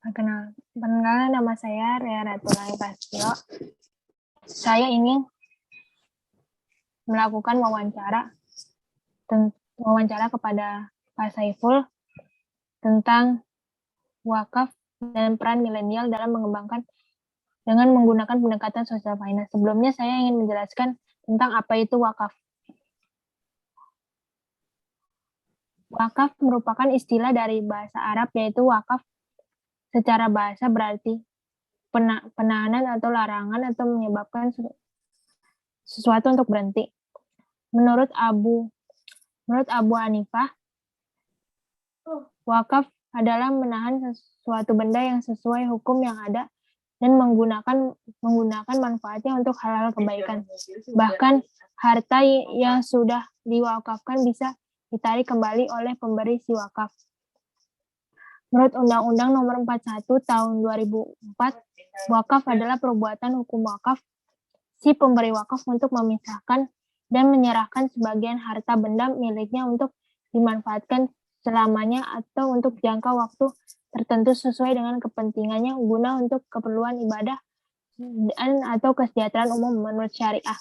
Perkenalkan, nama saya Rea Ratulani Prasetyo. Saya ingin melakukan wawancara kepada Pak Saiful tentang wakaf dan peran milenial dalam mengembangkan dengan menggunakan pendekatan social finance. Sebelumnya saya ingin menjelaskan tentang apa itu wakaf. Wakaf merupakan istilah dari bahasa Arab, yaitu wakaf secara bahasa berarti penahanan atau larangan atau menyebabkan sesuatu untuk berhenti. Menurut Abu Hanifah, wakaf adalah menahan sesuatu benda yang sesuai hukum yang ada dan menggunakan manfaatnya untuk hal-hal kebaikan. Bahkan harta yang sudah diwakafkan bisa ditarik kembali oleh pemberi si wakaf. Menurut Undang-Undang Nomor 41 Tahun 2004, wakaf adalah perbuatan hukum wakaf si pemberi wakaf untuk memisahkan dan menyerahkan sebagian harta benda miliknya untuk dimanfaatkan selamanya atau untuk jangka waktu tertentu sesuai dengan kepentingannya guna untuk keperluan ibadah dan atau kesejahteraan umum menurut syariah.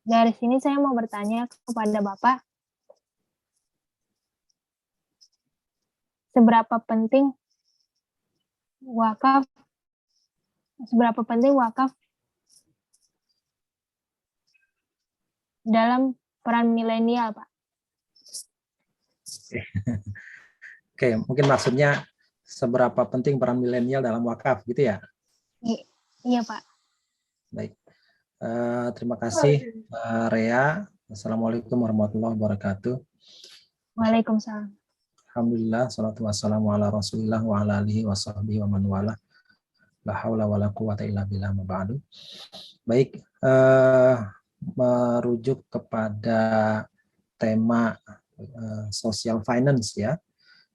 Dari sini saya mau bertanya kepada Bapak, seberapa penting wakaf dalam peran milenial, Pak? Oke, mungkin maksudnya seberapa penting peran milenial dalam wakaf gitu ya? Iya, Pak. Baik. Terima kasih, Rea. Assalamualaikum warahmatullahi wabarakatuh. Waalaikumsalam. Alhamdulillah, salatu wassalamu ala rasulillah wa ala alihi wa sahbihi wa man wala. La haula wa la quwata illa billah ma ba'du. Baik, merujuk kepada tema social finance ya,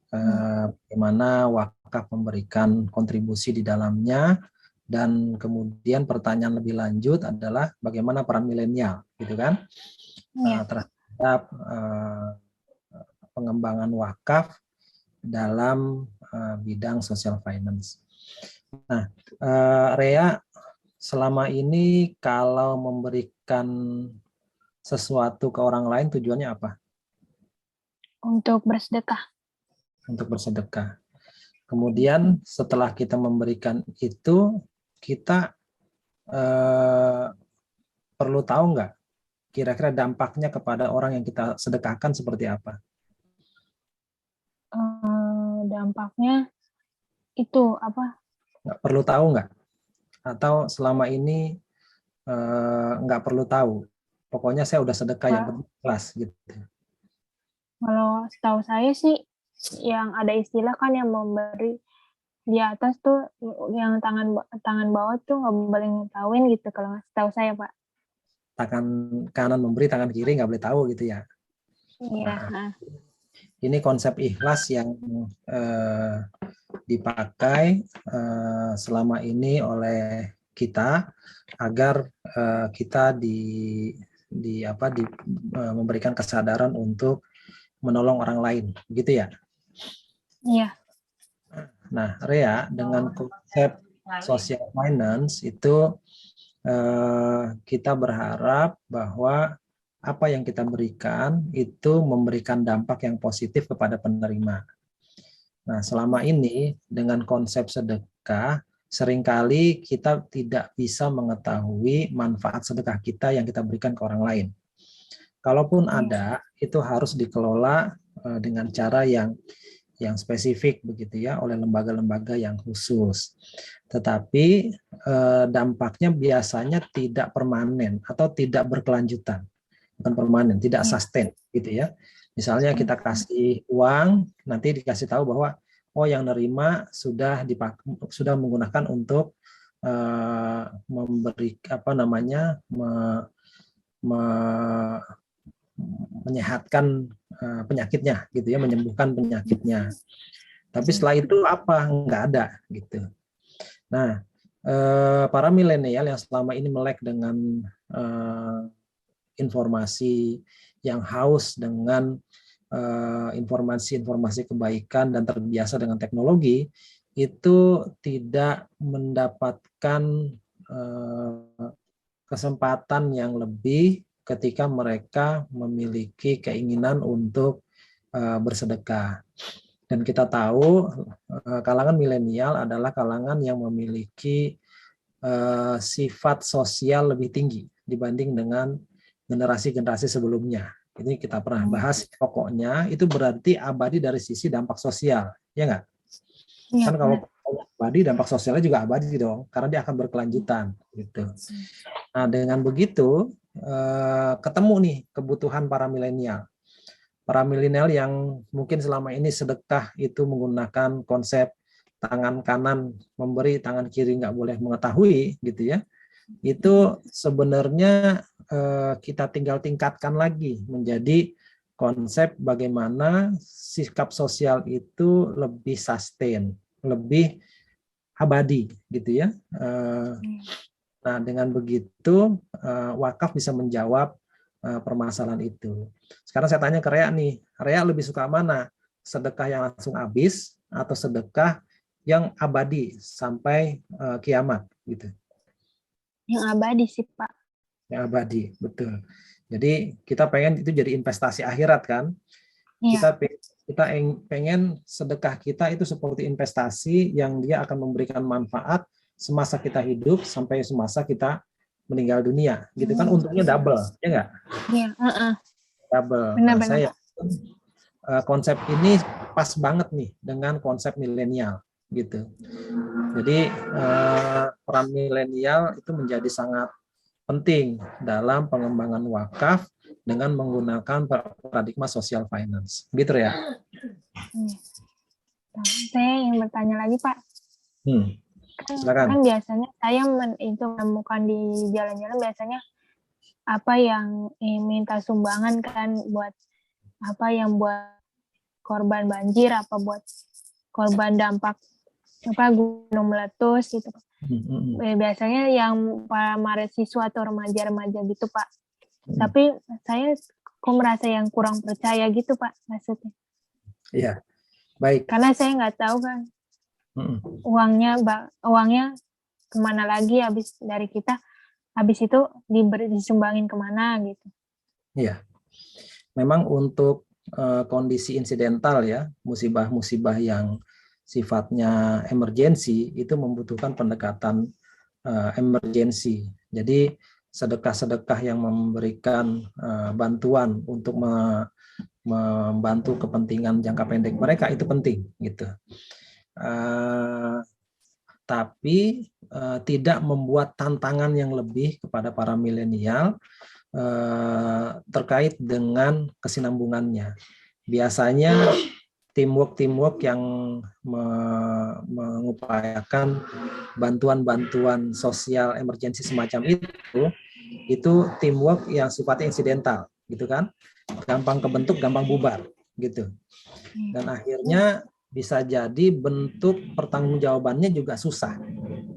bagaimana wakaf memberikan kontribusi di dalamnya, dan kemudian pertanyaan lebih lanjut adalah bagaimana peran milenial, gitu kan, terhadap pengembangan wakaf dalam bidang social finance. Nah, Rea, selama ini kalau memberikan sesuatu ke orang lain tujuannya apa? Untuk bersedekah. Untuk bersedekah. Kemudian setelah kita memberikan itu, kita perlu tahu nggak kira-kira dampaknya kepada orang yang kita sedekahkan seperti apa? Dampaknya itu apa? Nggak perlu tahu nggak? Atau selama ini nggak perlu tahu? Pokoknya saya udah sedekah yang ikhlas gitu. Kalau setahu saya sih, yang ada istilah kan yang memberi di atas tuh, yang tangan bawah tuh nggak boleh ngetahuin gitu, kalau setahu saya, Pak. Tangan kanan memberi, tangan kiri nggak boleh tahu gitu ya? Iya. Nah, ini konsep ikhlas yang dipakai selama ini oleh kita agar kita memberikan kesadaran untuk menolong orang lain, gitu ya? Iya. Nah, Rea, dengan konsep social finance itu kita berharap bahwa apa yang kita berikan itu memberikan dampak yang positif kepada penerima. Nah, selama ini dengan konsep sedekah, seringkali kita tidak bisa mengetahui manfaat sedekah kita yang kita berikan ke orang lain. Kalaupun ada, itu harus dikelola dengan cara yang spesifik begitu ya, oleh lembaga-lembaga yang khusus. Tetapi dampaknya biasanya tidak permanen atau tidak berkelanjutan. Bukan permanen, tidak sustain gitu ya. Misalnya kita kasih uang, nanti dikasih tahu bahwa oh yang nerima sudah menggunakan untuk memberi menyehatkan penyakitnya, gitu ya, menyembuhkan penyakitnya. Tapi setelah itu apa? Nggak ada, gitu. Nah, para milenial yang selama ini melek dengan informasi, yang haus dengan informasi-informasi kebaikan dan terbiasa dengan teknologi, itu tidak mendapatkan kesempatan yang lebih ketika mereka memiliki keinginan untuk bersedekah. Dan kita tahu kalangan milenial adalah kalangan yang memiliki sifat sosial lebih tinggi dibanding dengan generasi-generasi sebelumnya. Ini kita pernah bahas, pokoknya itu berarti abadi dari sisi dampak sosial, ya nggak? Iya, Kan kalau abadi, dampak sosialnya juga abadi dong, karena dia akan berkelanjutan. Gitu. Nah, dengan begitu, ketemu nih kebutuhan para milenial. Para milenial yang mungkin selama ini sedekah itu menggunakan konsep tangan kanan memberi, tangan kiri nggak boleh mengetahui, gitu ya. Itu sebenarnya kita tinggal tingkatkan lagi menjadi konsep bagaimana sikap sosial itu lebih sustain, lebih abadi, gitu ya. Nah, dengan begitu wakaf bisa menjawab permasalahan itu. Sekarang saya tanya ke Rea nih, Rea lebih suka mana? Sedekah yang langsung habis atau sedekah yang abadi sampai kiamat, gitu? yang abadi sih, Pak. Yang abadi, betul. Jadi kita pengen itu jadi investasi akhirat kan? Iya. Kita pengen sedekah kita itu seperti investasi yang dia akan memberikan manfaat semasa kita hidup sampai semasa kita meninggal dunia, gitu kan, untungnya double, ya nggak? Iya, Double. Nah, benar-benar. saya konsep ini pas banget nih dengan konsep milenial, gitu. Jadi peran milenial itu menjadi sangat penting dalam pengembangan wakaf dengan menggunakan paradigma social finance, gitu ya. Saya ingin bertanya lagi, Pak. Silakan. Kan biasanya saya itu menemukan di jalan-jalan biasanya apa yang minta sumbangan kan buat apa yang buat korban banjir, apa buat korban dampak apa gunung meletus gitu. Biasanya yang para mahasiswa atau remaja-remaja gitu, Pak. Tapi saya kok merasa yang kurang percaya gitu, Pak, maksudnya. Iya, baik. Karena saya nggak tahu kan uangnya kemana lagi habis dari kita, habis itu disumbangin kemana gitu. Iya, memang untuk kondisi insidental ya, musibah-musibah yang sifatnya emergensi itu membutuhkan pendekatan emergensi. Jadi sedekah-sedekah yang memberikan bantuan untuk membantu kepentingan jangka pendek mereka itu penting, gitu. Tapi tidak membuat tantangan yang lebih kepada para milenial terkait dengan kesinambungannya. Biasanya teamwork yang mengupayakan bantuan-bantuan sosial emergensi semacam itu teamwork yang sifatnya insidental, gitu kan, gampang kebentuk, gampang bubar, gitu. Dan akhirnya bisa jadi bentuk pertanggungjawabannya juga susah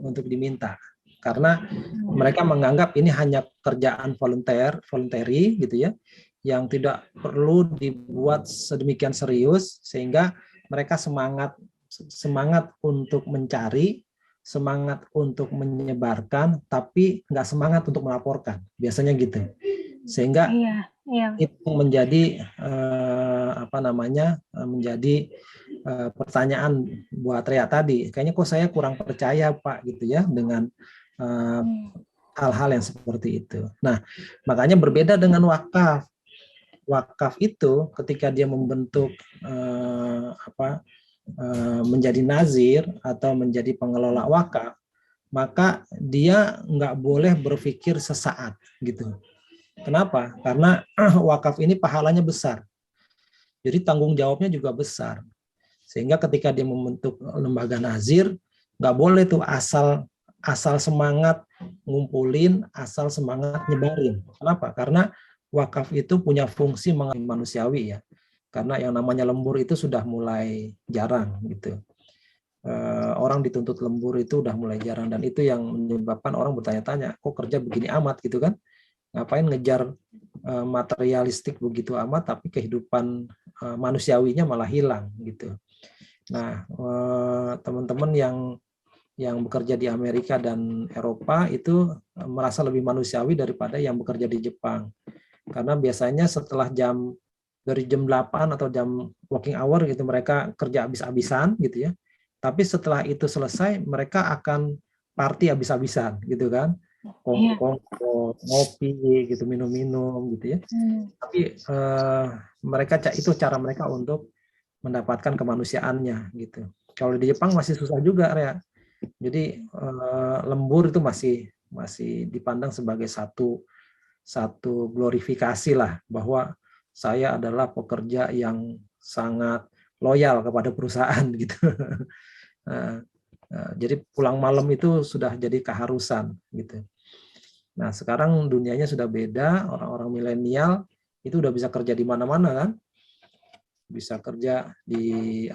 untuk diminta. Karena mereka menganggap ini hanya kerjaan voluntary gitu ya, yang tidak perlu dibuat sedemikian serius sehingga mereka semangat untuk mencari, semangat untuk menyebarkan, tapi nggak semangat untuk melaporkan. Biasanya gitu. Sehingga itu menjadi menjadi pertanyaan buat Rea tadi. Kayaknya kok saya kurang percaya, Pak, gitu ya, dengan hal-hal yang seperti itu. Nah, makanya berbeda dengan wakaf. Wakaf itu ketika dia membentuk menjadi nazir atau menjadi pengelola wakaf, maka dia nggak boleh berpikir sesaat, gitu. Kenapa? Karena wakaf ini pahalanya besar. Jadi tanggung jawabnya juga besar. Sehingga ketika dia membentuk lembaga nazir, nggak boleh tuh asal semangat ngumpulin, asal semangat nyebarin. Kenapa? Karena wakaf itu punya fungsi manusiawi ya. karena yang namanya lembur itu sudah mulai jarang gitu. Orang dituntut lembur itu udah mulai jarang, dan itu yang menyebabkan orang bertanya-tanya, kok kerja begini amat gitu kan? Ngapain ngejar materialistik begitu amat, tapi kehidupan manusiawinya malah hilang gitu. Nah, teman-teman yang bekerja di Amerika dan Eropa itu merasa lebih manusiawi daripada yang bekerja di Jepang. Karena biasanya setelah dari jam 8 atau jam working hour gitu mereka kerja habis-habisan gitu ya. Tapi setelah itu selesai mereka akan party habis-habisan gitu kan. Kongko, ngopi gitu, minum-minum gitu ya. Tapi mereka itu cara mereka untuk mendapatkan kemanusiaannya gitu. Kalau di Jepang masih susah juga ya. Jadi lembur itu masih dipandang sebagai satu glorifikasi lah, bahwa saya adalah pekerja yang sangat loyal kepada perusahaan gitu. Jadi pulang malam itu sudah jadi keharusan gitu. Nah, sekarang dunianya sudah beda, orang-orang milenial itu udah bisa kerja di mana-mana kan. Bisa kerja di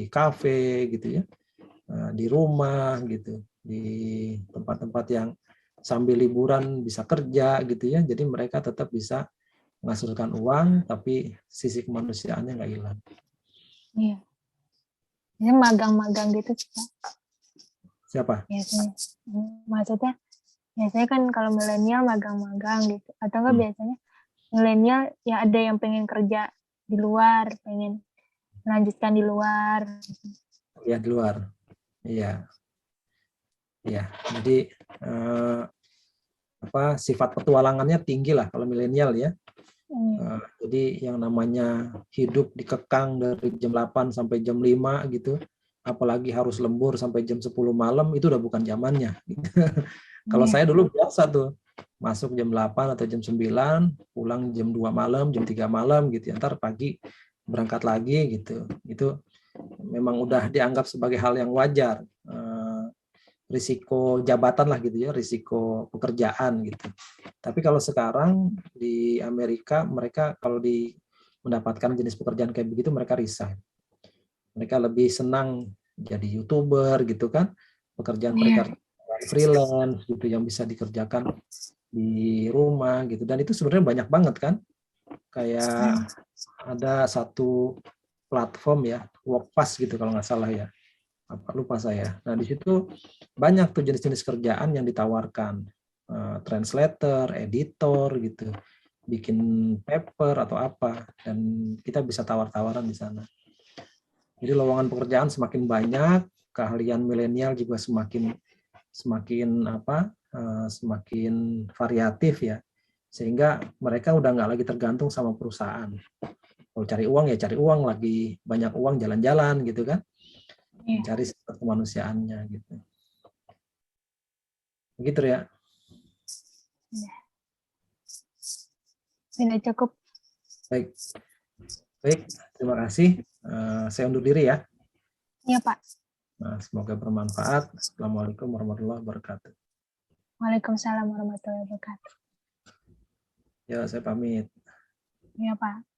kafe gitu ya, di rumah gitu, di tempat-tempat yang sambil liburan bisa kerja gitu ya. Jadi mereka tetap bisa menghasilkan uang, tapi sisi kemanusiaannya nggak hilang. Iya. Ini magang-magang gitu sih, Pak. Siapa? Biasanya. Maksudnya biasanya kan kalau milenial magang-magang gitu. Atau enggak biasanya milenial ya ada yang pengen kerja di luar, pengen melanjutkan di luar. Ya, di luar. Iya. Iya. Jadi sifat petualangannya tinggi lah kalau milenial ya. Jadi yang namanya hidup dikekang dari jam 8 sampai jam 5 gitu, apalagi harus lembur sampai jam 10 malam, itu udah bukan zamannya. Kalau saya dulu biasa tuh, masuk jam 8 atau jam 9, pulang jam 2 malam, jam 3 malam gitu, ntar pagi berangkat lagi gitu. Itu memang udah dianggap sebagai hal yang wajar. Risiko jabatan lah gitu ya, risiko pekerjaan gitu. Tapi kalau sekarang di Amerika, mereka kalau mendapatkan jenis pekerjaan kayak begitu, mereka resign. Mereka lebih senang jadi YouTuber gitu kan, pekerjaan freelance gitu yang bisa dikerjakan di rumah gitu. Dan itu sebenarnya banyak banget kan, kayak ada satu platform ya, Workpass gitu kalau nggak salah ya, lupa saya. Nah di situ banyak tuh jenis-jenis kerjaan yang ditawarkan, translator, editor gitu, bikin paper atau apa, dan kita bisa tawar-tawaran di sana. Jadi lowongan pekerjaan semakin banyak, keahlian milenial juga semakin variatif ya, sehingga mereka udah nggak lagi tergantung sama perusahaan. Kalau cari uang ya cari uang, lagi banyak uang jalan-jalan gitu kan. Mencari sifat kemanusiaannya gitu. Begitu ya. Sudah cukup. Baik, terima kasih. Saya undur diri ya. Iya, Pak. Nah, semoga bermanfaat. Assalamualaikum warahmatullahi wabarakatuh. Waalaikumsalam warahmatullahi wabarakatuh. Ya, saya pamit. Iya, Pak.